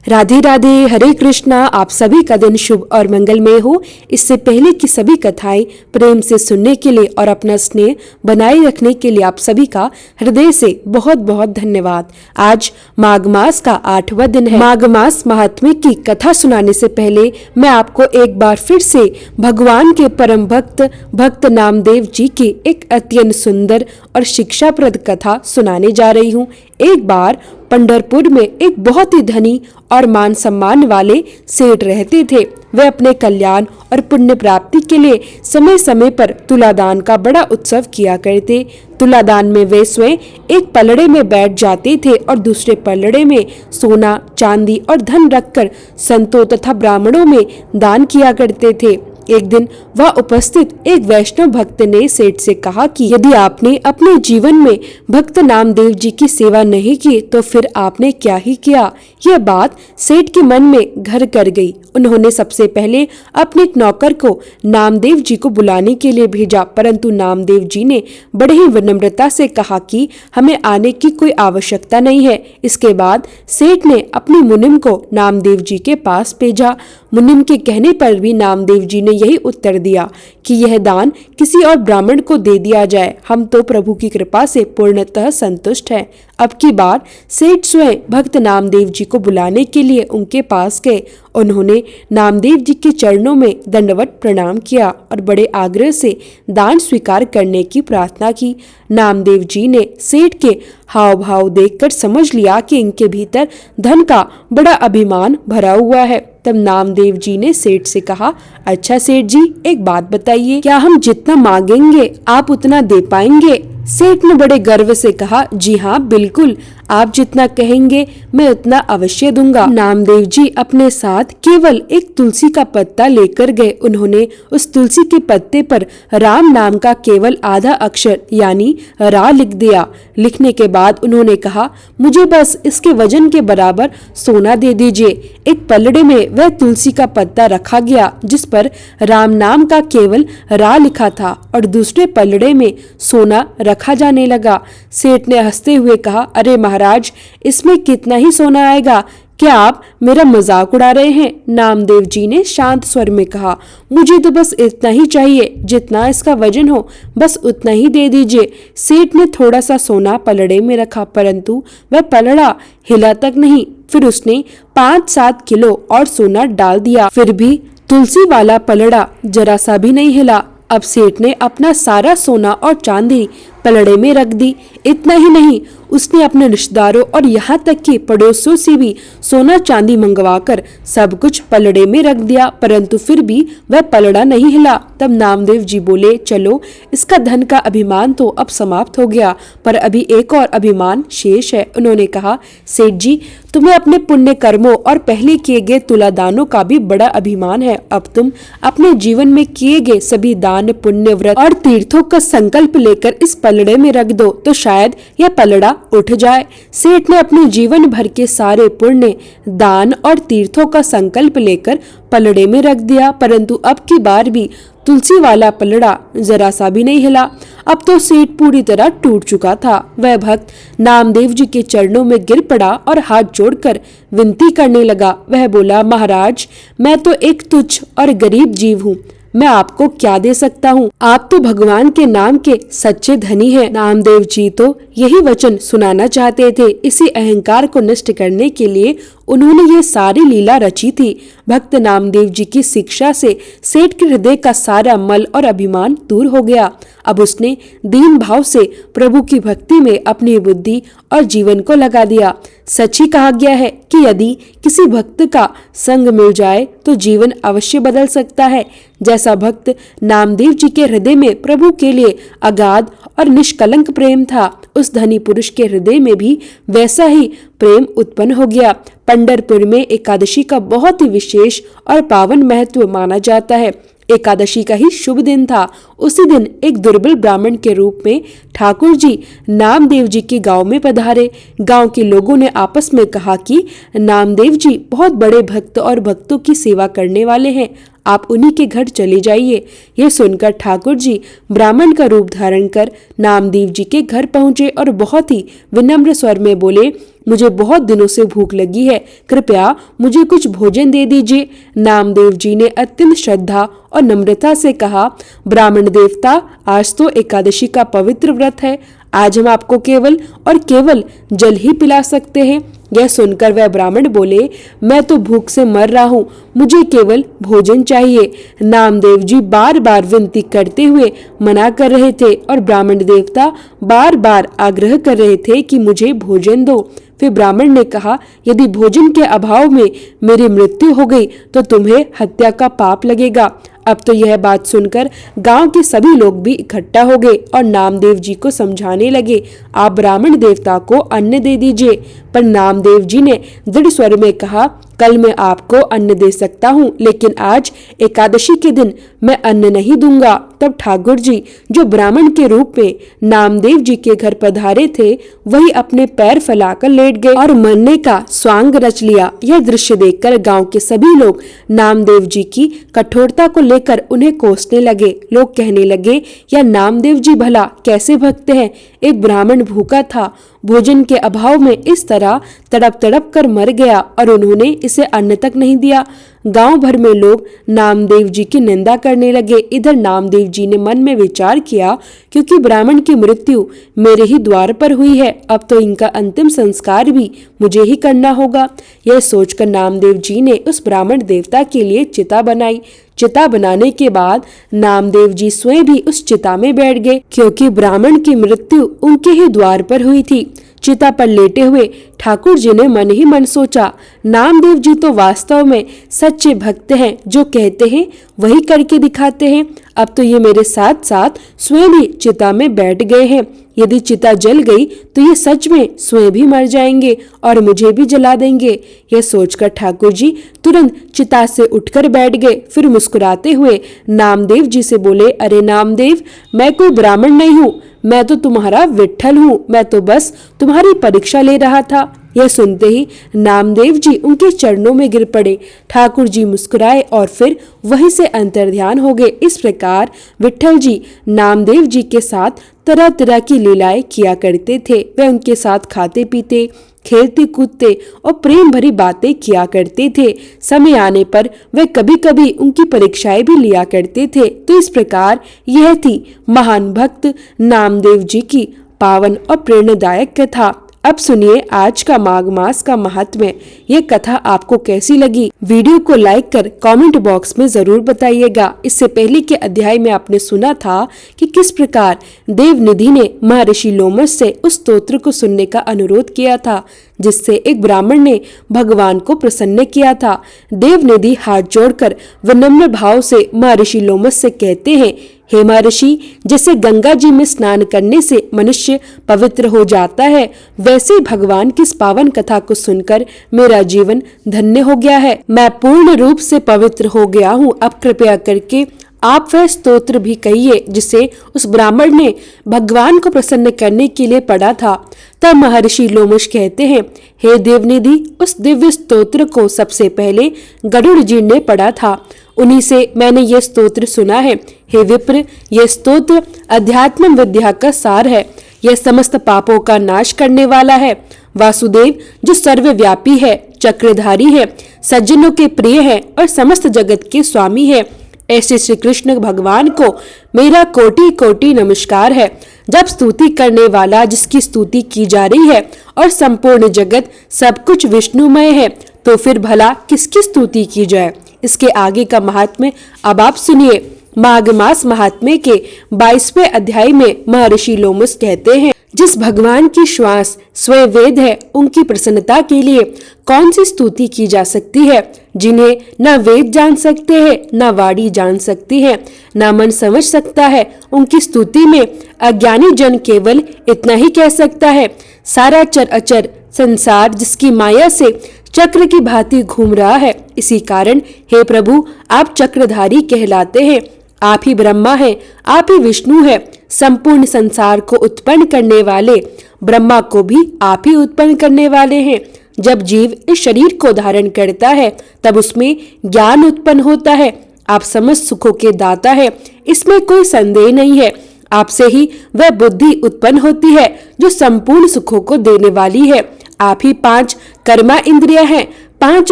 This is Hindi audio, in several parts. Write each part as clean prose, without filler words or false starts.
राधे राधे, हरे कृष्णा। आप सभी का दिन शुभ और मंगलमय हो। इससे पहले की सभी कथाएं प्रेम से सुनने के लिए और अपना स्नेह बनाए रखने के लिए आप सभी का हृदय से बहुत बहुत धन्यवाद। आज माघ मास का 8वां दिन है। माघ मास महात्म्य की कथा सुनाने से पहले मैं आपको एक बार फिर से भगवान के परम भक्त नामदेव जी की एक अत्यंत सुंदर और शिक्षाप्रद कथा सुनाने जा रही हूँ। एक बार पंढरपुर में एक बहुत ही धनी और मान सम्मान वाले सेठ रहते थे। वे अपने कल्याण और पुण्य प्राप्ति के लिए समय समय पर तुलादान का बड़ा उत्सव किया करते। तुलादान में वे स्वयं एक पलड़े में बैठ जाते थे और दूसरे पलड़े में सोना, चांदी और धन रखकर संतों तथा ब्राह्मणों में दान किया करते थे। एक दिन वह उपस्थित एक वैष्णव भक्त ने सेठ से कहा कि यदि आपने अपने जीवन में भक्त नामदेव जी की सेवा नहीं की तो फिर आपने क्या ही किया। यह बात सेठ के मन में घर कर गई। उन्होंने सबसे पहले अपने नौकर को नामदेव जी को बुलाने के लिए भेजा, परंतु नामदेव जी ने बड़े ही विनम्रता से कहा कि हमें आने की कोई आवश्यकता नहीं है। इसके बाद सेठ ने अपनी मुनिम को नामदेव जी के पास भेजा। मुनिम के कहने पर भी नामदेव जी ने यही उत्तर दिया कि यह दान किसी और ब्राह्मण को दे दिया जाए, हम तो प्रभु की कृपा से पूर्णतः संतुष्ट हैं। अब की बार सेठ स्वयं भक्त नामदेव जी को बुलाने के लिए उनके पास गए। उन्होंने नामदेव जी के चरणों में दंडवत प्रणाम किया और बड़े आग्रह से दान स्वीकार करने की प्रार्थना की। नामदेव जी ने सेठ के हाव भाव देखकर समझ लिया कि इनके भीतर धन का बड़ा अभिमान भरा हुआ है। तब नामदेव जी ने सेठ से कहा, अच्छा सेठ जी, एक बात बताइए, क्या हम जितना मांगेंगे आप उतना दे पाएंगे? सेठ ने बड़े गर्व से कहा, जी हाँ बिल्कुल, आप जितना कहेंगे मैं उतना अवश्य दूंगा। नामदेव जी अपने साथ केवल एक तुलसी का पत्ता लेकर गए। उन्होंने उस तुलसी के पत्ते पर राम नाम का केवल आधा अक्षर यानी रा लिख दिया। लिखने के बाद उन्होंने कहा, मुझे बस इसके वजन के बराबर सोना दे दीजिए। एक पलड़े में वह तुलसी का पत्ता रखा गया जिस पर राम नाम का केवल रा लिखा था और दूसरे पलड़े में सोना रखा जाने लगा। सेठ ने हंसते हुए कहा, अरे महाराज, इसमें कितना ही सोना आएगा? क्या आप मेरा मजाक उड़ा रहे हैं? नामदेव जी ने शांत स्वर में कहा, मुझे तो बस इतना ही चाहिए, जितना इसका वजन हो बस उतना ही दे दीजिए। सेठ ने थोड़ा सा सोना पलड़े में रखा, परंतु वह पलड़ा हिला तक नहीं। फिर उसने 5-7 किलो और सोना डाल दिया, फिर भी तुलसी वाला पलड़ा जरा सा भी नहीं हिला। अब सेठ ने अपना सारा सोना और चांदी पलड़े में रख दी। इतना ही नहीं, उसने अपने रिश्तेदारों और यहाँ तक कि पड़ोसियों से भी सोना चांदी मंगवाकर सब कुछ पलड़े में रख दिया, परंतु फिर भी वह पलड़ा नहीं हिला। तब नामदेव जी बोले, चलो इसका धन का अभिमान तो अब समाप्त हो गया, पर अभी एक और अभिमान शेष है। उन्होंने कहा, सेठ जी, तुम्हें अपने पुण्य कर्मों और पहले किए गए तुलादानों का भी बड़ा अभिमान है। अब तुम अपने जीवन में किए गए सभी दान, पुण्य, व्रत और तीर्थों का संकल्प लेकर इस पलड़े में रख दो तो शायद यह पलड़ा उठ जाए। सेठ ने अपने जीवन भर के सारे पुण्य, दान और तीर्थों का संकल्प लेकर पलड़े में रख दिया, परंतु अब की बार भी तुलसी वाला पलड़ा जरा सा भी नहीं हिला। अब तो सेठ पूरी तरह टूट चुका था। वह भक्त नामदेव जी के चरणों में गिर पड़ा और हाथ जोड़कर विनती करने लगा। वह बोला, महाराज, मैं तो एक तुच्छ और गरीब जीव हूँ, मैं आपको क्या दे सकता हूँ? आप तो भगवान के नाम के सच्चे धनी हैं। नामदेव जी तो यही वचन सुनाना चाहते थे। इसी अहंकार को नष्ट करने के लिए उन्होंने ये सारी लीला रची थी। भक्त नामदेव जी की शिक्षा से सेठ के हृदय का सारा मल और अभिमान दूर हो गया। अब उसने दीन भाव से प्रभु की भक्ति में अपनी बुद्धि और जीवन को लगा दिया। सच ही कहा गया है कि यदि किसी भक्त का संग मिल जाए तो जीवन अवश्य बदल सकता है। जैसा भक्त नामदेव जी के हृदय में प्रभु के लिए अगाध और निष्कलंक प्रेम था, उस धनी पुरुष के हृदय में भी वैसा ही प्रेम उत्पन्न हो गया। पंढरपुर में एकादशी का बहुत ही विशेष और पावन महत्व माना जाता है। एकादशी का ही शुभ दिन था। उसी दिन एक दुर्बल ब्राह्मण के रूप में ठाकुर जी नामदेव जी के गांव में पधारे। गांव के लोगों ने आपस में कहा कि नामदेव जी बहुत बड़े भक्त और भक्तों की सेवा करने वाले हैं। आप उन्हीं के घर चले जाइए। यह सुनकर ठाकुर जी ब्राह्मण का रूप धारण कर नामदेव जी के घर पहुंचे और बहुत ही विनम्र स्वर में बोले, मुझे बहुत दिनों से भूख लगी है, कृपया मुझे कुछ भोजन दे दीजिए। नामदेव जी ने अत्यंत श्रद्धा और नम्रता से कहा, ब्राह्मण देवता, आज तो एकादशी का पवित्र व्रत है, आज हम आपको केवल और केवल जल ही पिला सकते हैं। यह सुनकर वह ब्राह्मण बोले, मैं तो भूख से मर रहा हूँ, मुझे केवल भोजन चाहिए। नामदेव जी बार बार विनती करते हुए मना कर रहे थे और ब्राह्मण देवता बार बार आग्रह कर रहे थे कि मुझे भोजन दो। फिर ब्राह्मण ने कहा, यदि भोजन के अभाव में मेरी मृत्यु हो गई तो तुम्हें हत्या का पाप लगेगा। अब तो यह बात सुनकर गांव के सभी लोग भी इकट्ठा हो गए और नामदेव जी को समझाने लगे, आप ब्राह्मण देवता को अन्न दे दीजिए। पर नामदेव जी ने दृढ़ स्वर में कहा, कल मैं आपको अन्न दे सकता हूँ, लेकिन आज एकादशी के दिन मैं अन्न नहीं दूंगा। तब ठाकुर जी, जो ब्राह्मण के रूप में नामदेव जी के घर पधारे थे, वही अपने पैर फैलाकर लेट गए और मरने का स्वांग रच लिया। यह दृश्य देखकर गांव के सभी लोग नामदेव जी की कठोरता को लेकर उन्हें कोसने लगे। लोग कहने लगे, यह नामदेव जी भला कैसे भगते हैं, एक ब्राह्मण भूखा था, भोजन के अभाव में इस तरह तड़प तड़प कर मर गया और उन्होंने इसे अन्न तक नहीं दिया। गांव भर में लोग नामदेव जी की निंदा करने लगे। इधर नामदेव जी ने मन में विचार किया, क्योंकि ब्राह्मण की मृत्यु मेरे ही द्वार पर हुई है, अब तो इनका अंतिम संस्कार भी मुझे ही करना होगा। यह सोचकर नामदेव जी ने उस ब्राह्मण देवता के लिए चिता बनाई। चिता बनाने के बाद नामदेव जी स्वयं भी उस चिता में बैठ गए, क्योंकि ब्राह्मण की मृत्यु उनके ही द्वार पर हुई थी। चिता पर लेटे हुए ठाकुर जी ने मन ही मन सोचा, नामदेव जी तो वास्तव में सच्चे भक्त हैं, जो कहते हैं वही करके दिखाते हैं। अब तो ये मेरे साथ साथ स्वयं भी चिता में बैठ गए हैं। यदि चिता जल गई तो ये सच में स्वयं भी मर जाएंगे और मुझे भी जला देंगे। यह सोचकर ठाकुर जी तुरंत चिता से उठकर बैठ गए। फिर मुस्कुराते हुए नामदेव जी से बोले, अरे नामदेव, मैं कोई ब्राह्मण नहीं हूँ, मैं तो तुम्हारा विट्ठल हूँ, मैं तो बस तुम्हारी परीक्षा ले रहा था। यह सुनते ही नामदेव जी उनके चरणों में गिर पड़े। ठाकुर जी मुस्कुराए और फिर वहीं से अंतर्ध्यान हो गए। इस प्रकार विट्ठल जी नामदेव जी के साथ तरह तरह की लीलाएं किया करते थे। वे उनके साथ खाते पीते, खेलते कूदते और प्रेम भरी बातें किया करते थे। समय आने पर वे कभी कभी उनकी परीक्षाएं भी लिया करते थे। तो इस प्रकार यह थी महान भक्त नामदेव जी की पावन और प्रेरणादायक कथा। अब सुनिए आज का माघ मास का महात्म्य। ये कथा आपको कैसी लगी? वीडियो को लाइक कर कमेंट बॉक्स में जरूर बताइएगा। इससे पहले के अध्याय में आपने सुना था कि किस प्रकार देवनिधि ने महर्षि लोमश से उस स्तोत्र को सुनने का अनुरोध किया था, जिससे एक ब्राह्मण ने भगवान को प्रसन्न किया था। देवनिधि हाथ जोड़कर विनम्र भाव से महर्षि लोमश से कहते हैं, हे महर्षि, जैसे गंगा जी में स्नान करने से मनुष्य पवित्र हो जाता है, वैसे भगवान की इस पावन कथा को सुनकर मेरा जीवन धन्य हो गया है। मैं पूर्ण रूप से पवित्र हो गया हूँ। अब कृपया करके आप वह स्तोत्र भी कहिए जिसे उस ब्राह्मण ने भगवान को प्रसन्न करने के लिए पढ़ा था। तब महर्षि लोमश कहते हैं, हे देवनिधि, उस दिव्य स्तोत्र को सबसे पहले गरुड़ जी ने पढ़ा था, उन्हीं से मैंने ये स्तोत्र सुना है। हे विप्र, यह स्तोत्र अध्यात्म विद्या का सार है। यह समस्त पापों का नाश करने वाला है। वासुदेव जो सर्वव्यापी है, चक्रधारी है, सज्जनों के प्रिय है और समस्त जगत के स्वामी है, ऐसे श्री कृष्ण भगवान को मेरा कोटि कोटि नमस्कार है। जब स्तुति करने वाला जिसकी स्तुति की जा रही है और संपूर्ण जगत सब कुछ विष्णुमय है, तो फिर भला किसकी स्तुति की जाए। इसके आगे का महात्म्य अब आप सुनिए। माघ मास महात्म्य के 22वें अध्याय में महर्षि लोमश कहते हैं, जिस भगवान की श्वास स्वयं वेद है, उनकी प्रसन्नता के लिए कौन सी स्तुति की जा सकती है। जिन्हें न वेद जान सकते हैं, न वाणी जान सकती है, न मन समझ सकता है, उनकी स्तुति में अज्ञानी जन केवल इतना ही कह सकता है, सारा चर अचर संसार जिसकी माया से चक्र की भांति घूम रहा है। इसी कारण हे प्रभु, आप चक्रधारी कहलाते हैं। आप ही ब्रह्मा हैं, आप ही विष्णु हैं। संपूर्ण संसार को उत्पन्न करने वाले ब्रह्मा को भी आप ही उत्पन्न करने वाले हैं। जब जीव इस शरीर को धारण करता है, तब उसमें ज्ञान उत्पन्न होता है। आप समस्त सुखों के दाता है, इसमें कोई संदेह नहीं है। आपसे ही वह बुद्धि उत्पन्न होती है जो संपूर्ण सुखों को देने वाली है। आप ही 5 कर्मा इंद्रियां हैं, 5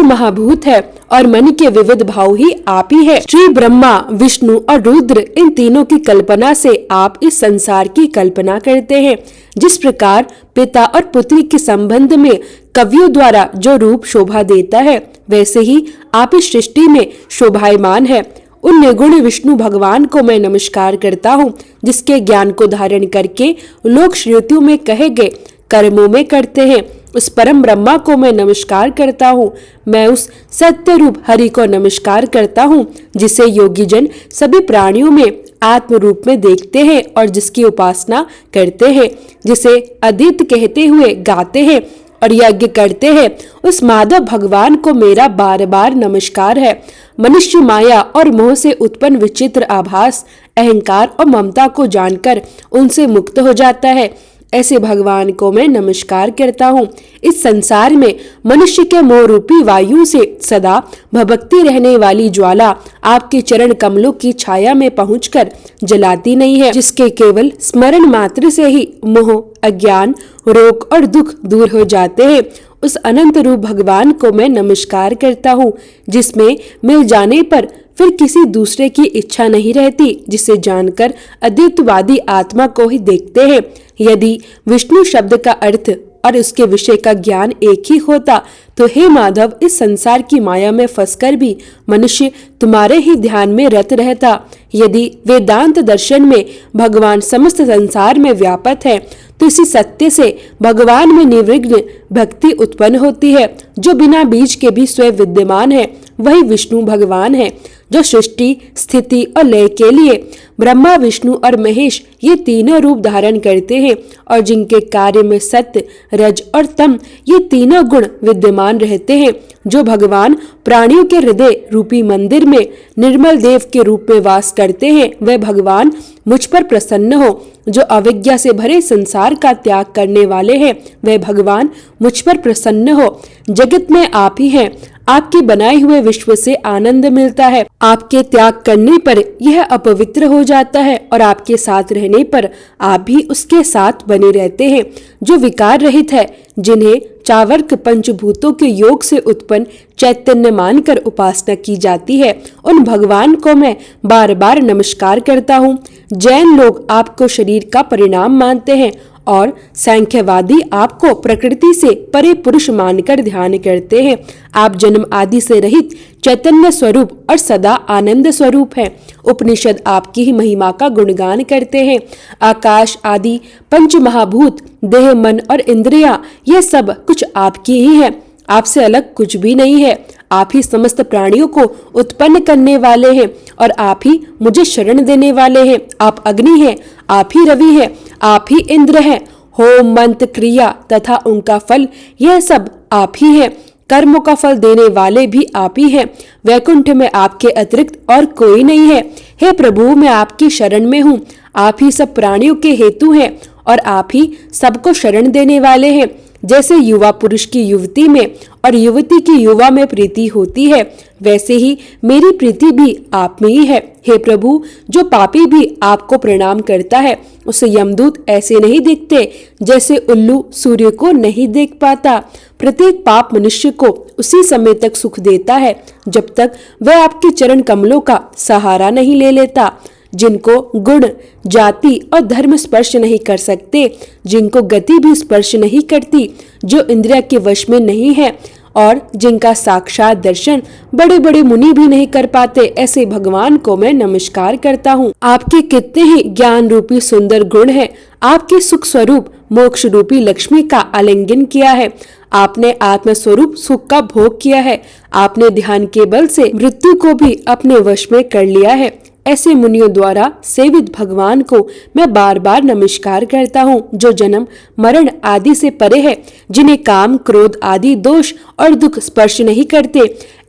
महाभूत है और मन के विविध भाव ही आप ही है। श्री ब्रह्मा, विष्णु और रुद्र, इन तीनों की कल्पना से आप इस संसार की कल्पना करते हैं। जिस प्रकार पिता और पुत्री के संबंध में कवियों द्वारा जो रूप शोभा देता है, वैसे ही आप इस सृष्टि में शोभायमान है। उन निर्गुण विष्णु भगवान को मैं नमस्कार करता हूँ, जिसके ज्ञान को धारण करके लोग श्रुतियों में कहे गए कर्मों में करते हैं। उस परम ब्रह्मा को मैं नमस्कार करता हूँ। मैं उस सत्य रूप हरि को नमस्कार करता हूँ, जिसे योगी जन सभी प्राणियों में आत्म रूप में देखते हैं और जिसकी उपासना करते हैं, जिसे अद्वित कहते हुए गाते हैं और यज्ञ करते हैं। उस माधव भगवान को मेरा बार बार नमस्कार है। मनुष्य माया और मोह से उत्पन्न विचित्र आभास, अहंकार और ममता को जानकर उनसे मुक्त हो जाता है। ऐसे भगवान को मैं नमस्कार करता हूँ। इस संसार में मनुष्य के मोह रूपी वायु से सदा भभकती रहने वाली ज्वाला आपके चरण कमलों की छाया में पहुंचकर जलाती नहीं है, जिसके केवल स्मरण मात्र से ही मोह, अज्ञान, रोग और दुख दूर हो जाते हैं। उस अनंत रूप भगवान को मैं नमस्कार करता हूँ, जिसमें मिल जाने पर फिर किसी दूसरे की इच्छा नहीं रहती, जिसे जानकर अद्वैतवादी आत्मा को ही देखते हैं। यदि विष्णु शब्द का अर्थ और उसके विषय का ज्ञान एक ही होता, तो हे माधव, इस संसार की माया में फंसकर भी मनुष्य तुम्हारे ही ध्यान में रत रहता। यदि वेदांत दर्शन में भगवान समस्त संसार में व्यापक है, तो इसी सत्य से भगवान में निर्विघ्न भक्ति उत्पन्न होती है। जो बिना बीज के भी स्वयं विद्यमान है, वही विष्णु भगवान है। जो सृष्टि, स्थिति और लय के लिए ब्रह्मा, विष्णु और महेश ये तीनों रूप धारण करते हैं और जिनके कार्य में सत्य, रज और तम ये तीनों गुण विद्यमान रहते हैं। जो भगवान प्राणियों के हृदय रूपी मंदिर में निर्मल देव के रूप में वास करते हैं, वह भगवान मुझ पर प्रसन्न हो। जो अविद्या से भरे संसार का त्याग करने वाले हैं, वह भगवान मुझ पर प्रसन्न हो। जगत में आप ही हैं, आपके बनाए हुए विश्व से आनंद मिलता है। आपके त्याग करने पर यह अपवित्र हो जाता है और आपके साथ रहने पर आप भी उसके साथ बने रहते हैं। जो विकार रहित है, जिन्हें चावर्क पंचभूतों के योग से उत्पन्न चैतन्य मानकर उपासना की जाती है, उन भगवान को मैं बार बार नमस्कार करता हूँ। जैन लोग आपको शरीर का परिणाम मानते हैं और सांख्यवादी आपको प्रकृति से परे पुरुष मानकर ध्यान करते हैं। आप जन्म आदि से रहित चैतन्य स्वरूप और सदा आनंद स्वरूप है। उपनिषद आपकी ही महिमा का गुणगान करते हैं। आकाश आदि पंच महाभूत, देह, मन और इंद्रियां, यह सब कुछ आपकी ही है। आपसे अलग कुछ भी नहीं है। आप ही समस्त प्राणियों को उत्पन्न करने वाले हैं और आप ही मुझे शरण देने वाले हैं। आप अग्नि हैं, आप ही रवि हैं, आप ही इंद्र हैं। होम, मंत्र, क्रिया तथा उनका फल, यह सब आप ही हैं। कर्मों का फल देने वाले भी आप ही हैं। वैकुंठ में आपके अतिरिक्त और कोई नहीं है। हे प्रभु, मैं आपकी शरण में हूँ। आप ही सब प्राणियों के हेतु हैं और आप ही सबको शरण देने वाले हैं। जैसे युवा पुरुष की युवती में और युवती की युवा में प्रीति होती है, वैसे ही मेरी प्रीति भी आप में ही है। हे प्रभु, जो पापी भी आपको प्रणाम करता है, उसे यमदूत ऐसे नहीं देखते जैसे उल्लू सूर्य को नहीं देख पाता। प्रत्येक पाप मनुष्य को उसी समय तक सुख देता है जब तक वह आपके चरण कमलों का सहारा नहीं ले लेता। जिनको गुण, जाति और धर्म स्पर्श नहीं कर सकते, जिनको गति भी स्पर्श नहीं करती, जो इंद्रिया के वश में नहीं है और जिनका साक्षात दर्शन बड़े बड़े मुनि भी नहीं कर पाते, ऐसे भगवान को मैं नमस्कार करता हूँ। आपके कितने ही ज्ञान रूपी सुंदर गुण हैं। आपके सुख स्वरूप मोक्ष रूपी लक्ष्मी का आलिंगन किया है। आपने आत्म स्वरूप सुख का भोग किया है। आपने ध्यान के बल से मृत्यु को भी अपने वश में कर लिया है। ऐसे मुनियों द्वारा सेवित भगवान को मैं बार बार नमस्कार करता हूँ, जो जन्म मरण आदि से परे है, जिन्हें काम, क्रोध आदि दोष और दुख स्पर्श नहीं करते।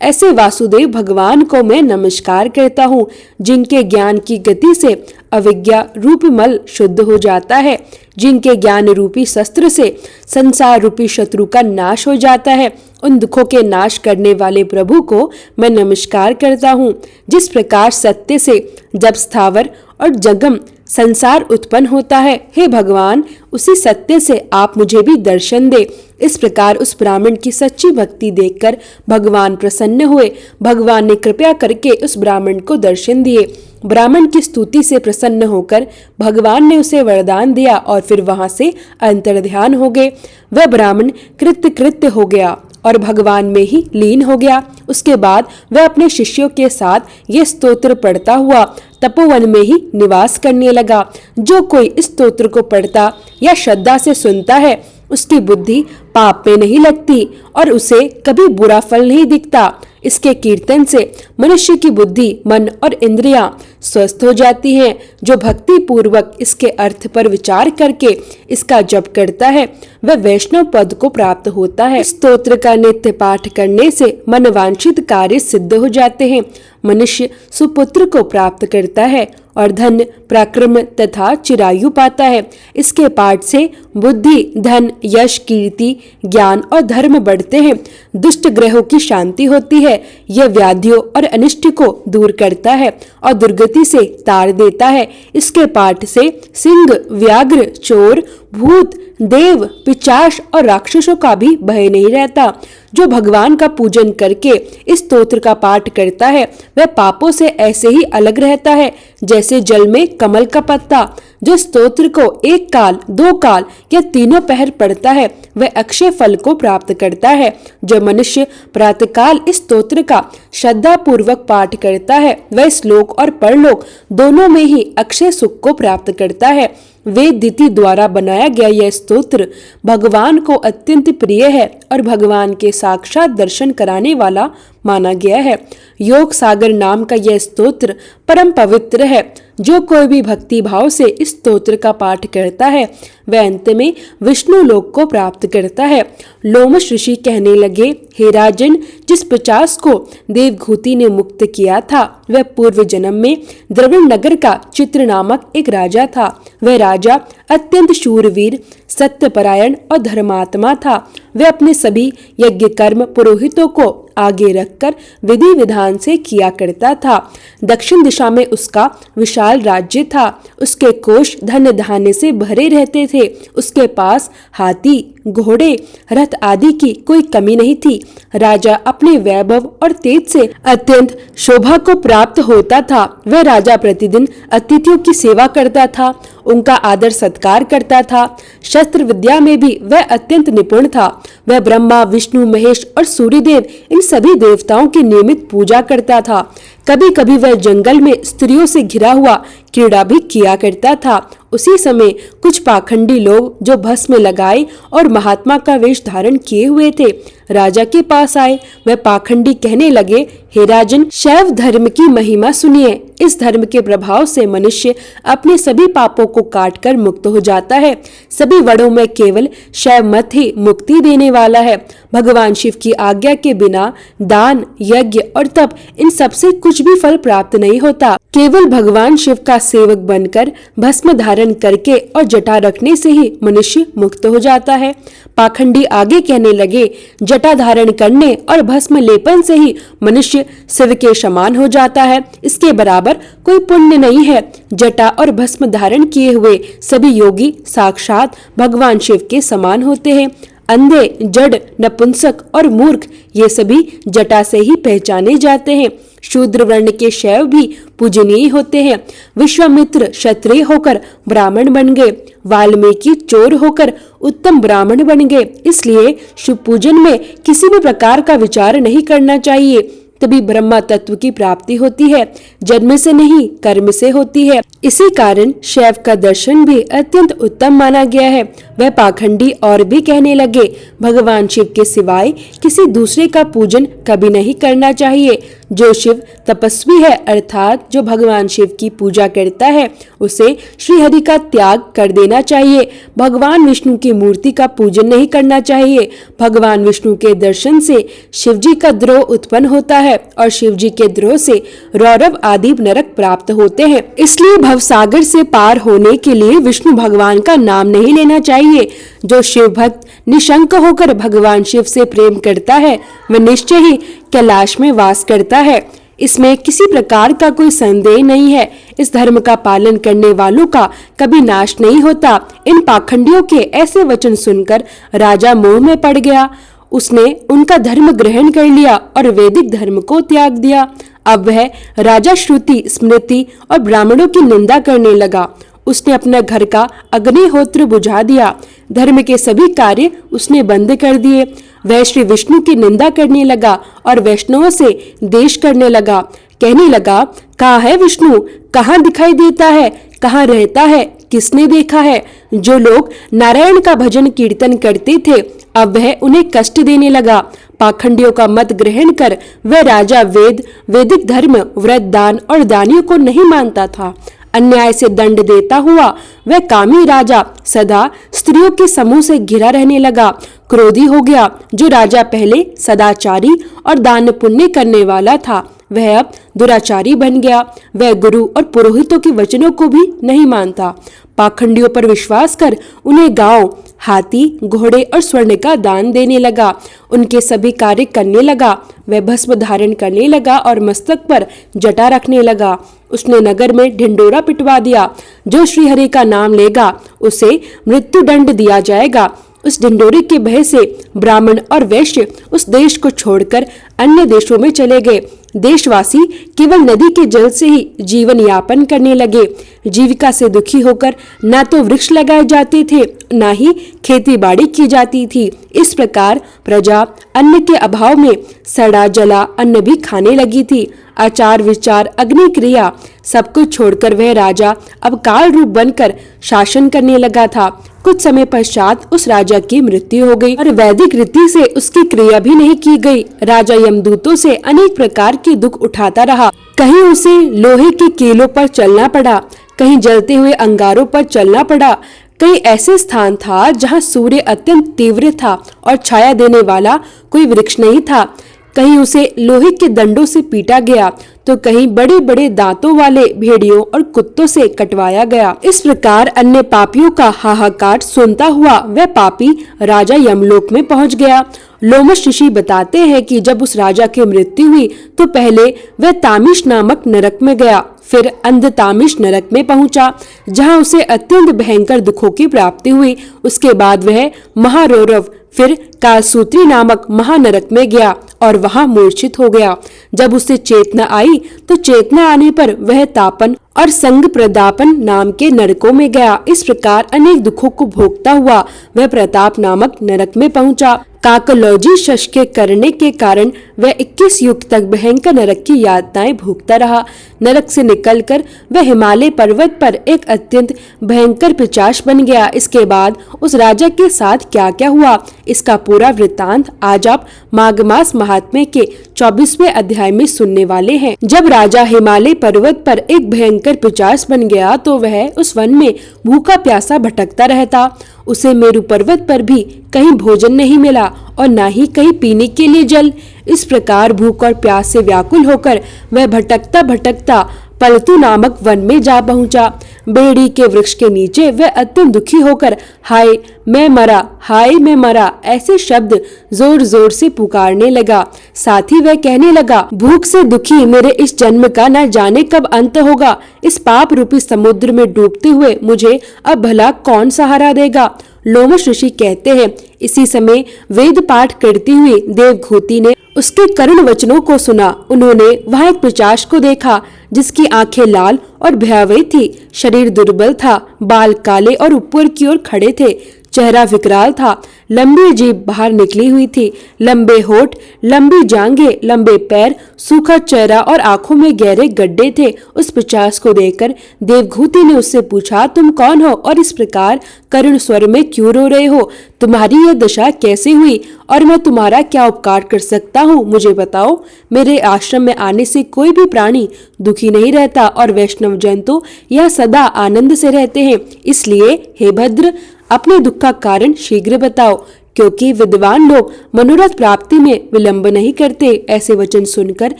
ऐसे वासुदेव भगवान को मैं नमस्कार करता हूँ, जिनके ज्ञान की गति से अविज्ञा रूपी मल शुद्ध हो जाता है। जिनके ज्ञान रूपी शस्त्र से संसार रूपी शत्रु का नाश हो जाता है, उन दुखों के नाश करने वाले प्रभु को मैं नमस्कार करता हूँ। जिस प्रकार सत्य से जब स्थावर और जगम संसार उत्पन्न होता है, हे भगवान उसी सत्य से आप मुझे भी दर्शन दे। इस प्रकार उस ब्राह्मण की सच्ची भक्ति देखकर भगवान प्रसन्न हुए। भगवान ने कृपया करके उस ब्राह्मण को दर्शन दिए। ब्राह्मण की स्तुति से प्रसन्न होकर भगवान ने उसे वरदान दिया और फिर वहां से अंतर्ध्यान हो गए। वह ब्राह्मण कृत्य हो गया और भगवान में ही लीन हो गया। उसके बाद वह अपने शिष्यों के साथ ये स्तोत्र पढ़ता हुआ तपोवन में ही निवास करने लगा। जो कोई इस स्तोत्र को पढ़ता या श्रद्धा से सुनता है, उसकी बुद्धि पाप में नहीं लगती और उसे कभी बुरा फल नहीं दिखता। इसके कीर्तन से मनुष्य की बुद्धि, मन और इंद्रियां स्वस्थ हो जाती हैं। जो भक्ति पूर्वक इसके अर्थ पर विचार करके इसका जप करता है, वह वैष्णव पद को प्राप्त होता है। स्तोत्र का नित्य पाठ करने से मनवांछित कार्य सिद्ध हो जाते हैं। मनुष्य सुपुत्र को प्राप्त करता है और धन, पराक्रम तथा चिरायु पाता है। इसके पाठ से बुद्धि, धन, यश, कीर्ति, ज्ञान और धर्म बढ़ते हैं। दुष्ट ग्रहों की शांति होती है। यह व्याधियों और अनिष्ट को दूर करता है और दुर्गति से तार देता है। इसके पाठ से सिंह, व्याघ्र, चोर, भूत, देव, पिशाच और राक्षसों का भी भय नहीं रहता। जो भगवान का पूजन करके इस स्तोत्र का पाठ करता है, वह पापों से ऐसे ही अलग रहता है जैसे जल में कमल का पत्ता। जो स्तोत्र को एक काल, दो काल या तीनों पहर पढ़ता है, वह अक्षय फल को प्राप्त करता है। जो मनुष्य प्रातःकाल इस स्तोत्र का श्रद्धा पूर्वक पाठ करता है, वह श्लोक और परलोक दोनों में ही अक्षय सुख को प्राप्त करता है। वेद दिति द्वारा बनाया गया यह स्तोत्र भगवान को अत्यंत प्रिय है और भगवान के साक्षात दर्शन कराने वाला माना गया है। योग सागर नाम का यह स्तोत्र परम पवित्र है। जो कोई भी भक्ति भाव से इस स्तोत्र का पाठ करता है, वह अंत में विष्णु लोक को प्राप्त करता है। लोमश ऋषि कहने लगे, हे राजन, जिस पिशाच को देवहूति ने मुक्त किया था, वह पूर्व जन्म में द्रविड़ नगर का चित्र नामक एक राजा था। वह राजा अत्यंत शूरवीर, सत्यपरायण और धर्मात्मा था। वह अपने सभी यज्ञ कर्म पुरोहितों को आगे रखकर विधि विधान से किया करता था। दक्षिण दिशा में उसका विशाल राज्य था। उसके कोष धन धान्य से भरे रहते थे। उसके पास हाथी, घोड़े, रथ आदि की कोई कमी नहीं थी। राजा अपने वैभव और तेज से अत्यंत शोभा को प्राप्त होता था। वह राजा प्रतिदिन अतिथियों की सेवा करता था, उनका आदर सत्कार करता था। शस्त्र विद्या में भी वह अत्यंत निपुण था। वह ब्रह्मा, विष्णु, महेश और सूर्यदेव इन सभी देवताओं की नियमित पूजा करता था। कभी कभी वह जंगल में स्त्रियों से घिरा हुआ क्रीड़ा भी किया करता था। उसी समय कुछ पाखंडी लोग जो भस्म लगाए और महात्मा का वेश धारण किए हुए थे, राजा के पास आए। वह पाखंडी कहने लगे, हे राजन, शैव धर्म की महिमा सुनिए। इस धर्म के प्रभाव से मनुष्य अपने सभी पापों को काटकर मुक्त हो जाता है। सभी वर्णों में केवल शैव मत ही मुक्ति देने वाला है। भगवान शिव की आज्ञा के बिना दान, यज्ञ और तप इन सबसे कुछ भी फल प्राप्त नहीं होता। केवल भगवान शिव का सेवक बनकर भस्म धारण करके और जटा रखने से ही मनुष्य मुक्त हो जाता है। पाखंडी आगे कहने लगे, जटा धारण करने और भस्म लेपन से ही मनुष्य शिव के समान हो जाता है। इसके बराबर कोई पुण्य नहीं है। जटा और भस्म धारण किए हुए सभी योगी साक्षात भगवान शिव के समान होते हैं। अंधे, जड़, नपुंसक और मूर्ख ये सभी जटा से ही पहचाने जाते हैं। शूद्र वर्ण के शैव भी पूजनीय होते हैं। विश्वामित्र क्षत्रिय होकर ब्राह्मण बन गए। वाल्मीकि चोर होकर उत्तम ब्राह्मण बन गए। इसलिए शिव पूजन में किसी भी प्रकार का विचार नहीं करना चाहिए, तभी ब्रह्म तत्व की प्राप्ति होती है। जन्म से नहीं, कर्म से होती है। इसी कारण शैव का दर्शन भी अत्यंत उत्तम माना गया है। वह पाखंडी और भी कहने लगे, भगवान शिव के सिवाय किसी दूसरे का पूजन कभी नहीं करना चाहिए। जो शिव तपस्वी है अर्थात जो भगवान शिव की पूजा करता है उसे श्री हरि का त्याग कर देना चाहिए। भगवान विष्णु की मूर्ति का पूजन नहीं करना चाहिए। भगवान विष्णु के दर्शन से शिव जी का द्रोह उत्पन्न होता है और शिव जी के द्रोह से रौरव आदि नरक प्राप्त होते हैं। इसलिए भवसागर से पार होने के लिए विष्णु भगवान का नाम नहीं लेना चाहिए। जो शिव भक्त निशंक होकर भगवान शिव से प्रेम करता है वह निश्चय ही कैलाश में वास करता है। इसमें किसी प्रकार का कोई संदेह नहीं है। इस धर्म का पालन करने वालों का कभी नाश नहीं होता। इन पाखंडियों के ऐसे वचन सुनकर राजा मोह में पड़ गया। उसने उनका धर्म ग्रहण कर लिया और वैदिक धर्म को त्याग दिया। अब वह राजा श्रुति, स्मृति और ब्राह्मणों की निंदा करने लगा। उसने अपना घर का अग्निहोत्र बुझा दिया। धर्म के सभी कार्य उसने बंद कर दिए। वह श्री विष्णु की निंदा करने लगा और वैष्णवों से देश करने लगा। कहने लगा, कहाँ है विष्णु, कहाँ दिखाई देता है, कहाँ रहता है, किसने देखा है? जो लोग नारायण का भजन कीर्तन करते थे अब वह उन्हें कष्ट देने लगा। पाखंडियों का मत ग्रहण कर वह राजा वैदिक धर्म, व्रत, दान और दानियों को नहीं मानता था। अन्याय से दंड देता हुआ वह कामी राजा सदा स्त्रियों के समूह से घिरा रहने लगा। क्रोधी हो गया। जो राजा पहले सदाचारी और दान पुण्य करने वाला था वह अब दुराचारी बन गया। वह गुरु और पुरोहितों के वचनों को भी नहीं मानता। पाखंडियों पर विश्वास कर उन्हें गांव, हाथी, घोड़े और स्वर्ण का दान देने लगा। उनके सभी कार्य करने लगा। वह भस्म धारण करने लगा और मस्तक पर जटा रखने लगा। उसने नगर में ढिंडोरा पिटवा दिया। जो श्री हरि का नाम लेगा उसे मृत्यु दंड दिया जाएगा। उस ढिंडोरे के भय से ब्राह्मण और वैश्य उस देश को छोड़कर अन्य देशों में चले गए। देशवासी केवल नदी के जल से ही जीवन यापन करने लगे। जीविका से दुखी होकर न तो वृक्ष लगाए जाते थे न ही खेती बाड़ी की जाती थी। इस प्रकार प्रजा अन्न के अभाव में सड़ा जला अन्न भी खाने लगी थी। आचार विचार, अग्नि क्रिया सब कुछ छोड़कर वह राजा अब काल रूप बनकर शासन करने लगा था। कुछ समय पश्चात उस राजा की मृत्यु हो गई और वैदिक रीति से उसकी क्रिया भी नहीं की गई। राजा यमदूतों से अनेक प्रकार के दुख उठाता रहा। कहीं उसे लोहे के कीलों पर चलना पड़ा, कहीं जलते हुए अंगारों पर चलना पड़ा। कई ऐसे स्थान था जहाँ सूर्य अत्यंत तीव्र था और छाया देने वाला कोई वृक्ष नहीं था। कहीं उसे लोहे के दंडों से पीटा गया तो कहीं बड़े बड़े दांतों वाले भेड़ियों और कुत्तों से कटवाया गया। इस प्रकार अन्य पापियों का हाहाकार सुनता हुआ वह पापी राजा यमलोक में पहुंच गया। लोमश ऋषि बताते हैं कि जब उस राजा की मृत्यु हुई तो पहले वह तामिश नामक नरक में गया, फिर अंधतामिश नरक में पहुंचा जहां उसे अत्यंत भयंकर दुखों की प्राप्ति हुई। उसके बाद वह महारौरव फिर कालसूत्री नामक महानरक में गया और वहां मूर्छित हो गया। जब उसे चेतना आई तो चेतना आने पर वह तापन और संग प्रदापन नाम के नरकों में गया। इस प्रकार अनेक दुखों को भोगता हुआ वह प्रताप नामक नरक में पहुंचा। काकलौजी शस्त्र करने के कारण वह 21 युग तक भयंकर नरक की यातनाएं भोगता रहा। नरक से निकलकर वह हिमालय पर्वत पर एक अत्यंत भयंकर पिशाच बन गया। इसके बाद उस राजा के साथ क्या क्या हुआ इसका पूरा वृत्तांत आज आप माघ मास महात्म्य के 24वें अध्याय में सुनने वाले हैं। जब राजा हिमालय पर्वत पर एक भयंकर पिशाच बन गया तो वह उस वन में भूखा प्यासा भटकता रहता। उसे मेरु पर्वत पर भी कहीं भोजन नहीं मिला और न ही कहीं पीने के लिए जल। इस प्रकार भूख और प्यास से व्याकुल होकर वह भटकता भटकता पलतू नामक वन में जा पहुंचा। बेड़ी के वृक्ष के नीचे वह अत्यंत दुखी होकर हाय मैं मरा, हाय मैं मरा ऐसे शब्द जोर जोर से पुकारने लगा। साथ ही वह कहने लगा, भूख से दुखी मेरे इस जन्म का न जाने कब अंत होगा। इस पाप रूपी समुद्र में डूबते हुए मुझे अब भला कौन सहारा देगा। लोमश ऋषि कहते हैं, इसी समय वेद पाठ करती हुई देवघूति ने उसके करुण वचनों को सुना। उन्होंने वहां एक पिशाच को देखा जिसकी आंखें लाल और भयावह थी, शरीर दुर्बल था, बाल काले और ऊपर की ओर खड़े थे, चेहरा विकराल था, लंबी जीभ बाहर निकली हुई थी, लंबे होठ, लंबी जांघें, लंबे पैर, सूखा चेहरा और आंखों में गहरे गड्ढे थे। उस पिशाच को देखकर देवभूति ने उससे पूछा, तुम कौन हो और इस प्रकार करुण स्वर में क्यों रो रहे हो? तुम्हारी यह दशा कैसे हुई और मैं तुम्हारा क्या उपकार कर सकता हूँ, मुझे बताओ। मेरे आश्रम में आने से कोई भी प्राणी दुखी नहीं रहता और वैष्णव जन तो यह सदा आनंद से रहते हैं। इसलिए हे भद्र, अपने दुख का कारण शीघ्र बताओ, क्योंकि विद्वान लोग मनोरथ प्राप्ति में विलंब नहीं करते। ऐसे वचन सुनकर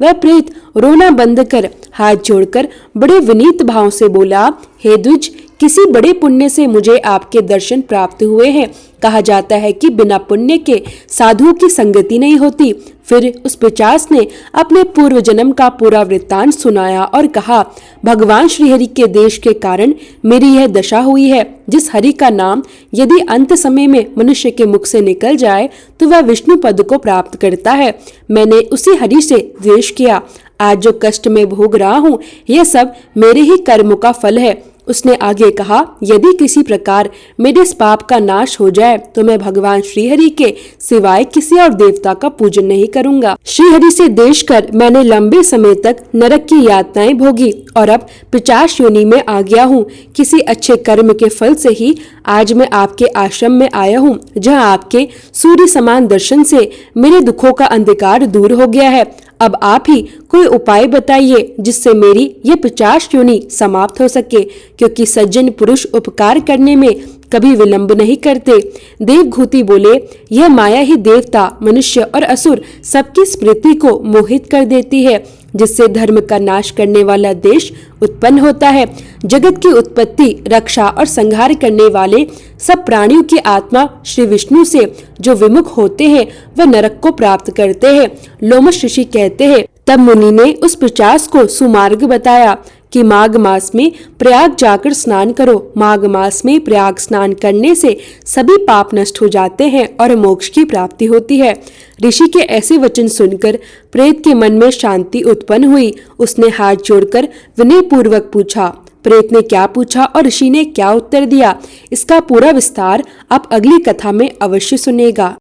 वह प्रेत रोना बंद कर हाथ जोड़कर बड़े विनीत भाव से बोला, हे द्विज, किसी बड़े पुण्य से मुझे आपके दर्शन प्राप्त हुए हैं। कहा जाता है कि बिना पुण्य के साधुओं की संगति नहीं होती। फिर उस पिशाच ने अपने पूर्व जन्म का पूरा वृत्तांत सुनाया और कहा, भगवान श्रीहरि के देश के कारण मेरी यह दशा हुई है। जिस हरि का नाम यदि अंत समय में मनुष्य के मुख से निकल जाए तो वह विष्णु पद को प्राप्त करता है। मैंने उसी हरि से द्वेष किया। आज जो कष्ट में भोग रहा हूँ, यह सब मेरे ही कर्मों का फल है। उसने आगे कहा, यदि किसी प्रकार मेरे इस पाप का नाश हो जाए तो मैं भगवान श्रीहरि के सिवाय किसी और देवता का पूजन नहीं करूंगा। श्रीहरि से देश कर मैंने लंबे समय तक नरक की यातनाएं भोगी और अब पिशाच योनि में आ गया हूँ। किसी अच्छे कर्म के फल से ही आज मैं आपके आश्रम में आया हूँ, जहाँ आपके सूर्य समान दर्शन से मेरे दुखों का अंधकार दूर हो गया है। अब आप ही कोई उपाय बताइए जिससे मेरी यह पिशाच योनि समाप्त हो सके, क्योंकि सज्जन पुरुष उपकार करने में कभी विलंब नहीं करते। देवभूति बोले, यह माया ही देवता, मनुष्य और असुर सबकी स्मृति को मोहित कर देती है, जिससे धर्म का नाश करने वाला देश उत्पन्न होता है। जगत की उत्पत्ति, रक्षा और संहार करने वाले सब प्राणियों की आत्मा श्री विष्णु से जो विमुख होते हैं वह नरक को प्राप्त करते हैं। लोमश ऋषि कहते हैं, तब मुनि ने उस पिशाच को सुमार्ग बताया कि माघ मास में प्रयाग जाकर स्नान करो। माघ मास में प्रयाग स्नान करने से सभी पाप नष्ट हो जाते हैं और मोक्ष की प्राप्ति होती है। ऋषि के ऐसे वचन सुनकर प्रेत के मन में शांति उत्पन्न हुई। उसने हाथ जोड़कर विनय पूर्वक पूछा। प्रेत ने क्या पूछा और ऋषि ने क्या उत्तर दिया, इसका पूरा विस्तार आप अगली कथा में अवश्य सुनेगा।